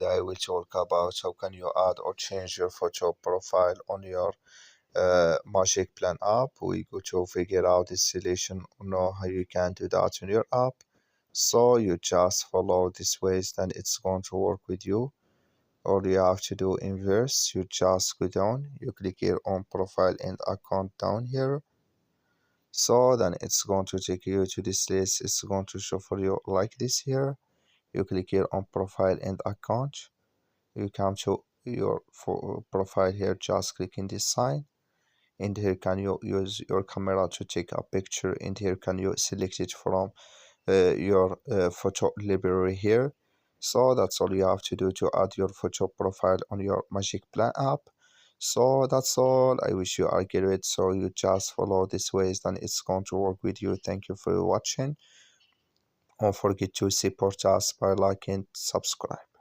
today I will talk about how can you add or change your photo profile on your Magicplan app. We go to figure out this solution, know how you can do that on your app. So you just follow this ways, then it's going to work with you. All you have to do inverse, you just go down, you click here on profile and account down here. So then it's going to take you to this list. It's going to show for you like this here. You click here on profile and account. You come to your profile here, just click in this sign. And here can you use your camera to take a picture, and here can you select it from your photo library here. So that's all you have to do to add your photo profile on your Magicplan app. So that's all. I wish you are great. So you just follow these ways, then it's going to work with you. Thank you for watching. Don't forget to support us by liking, subscribe.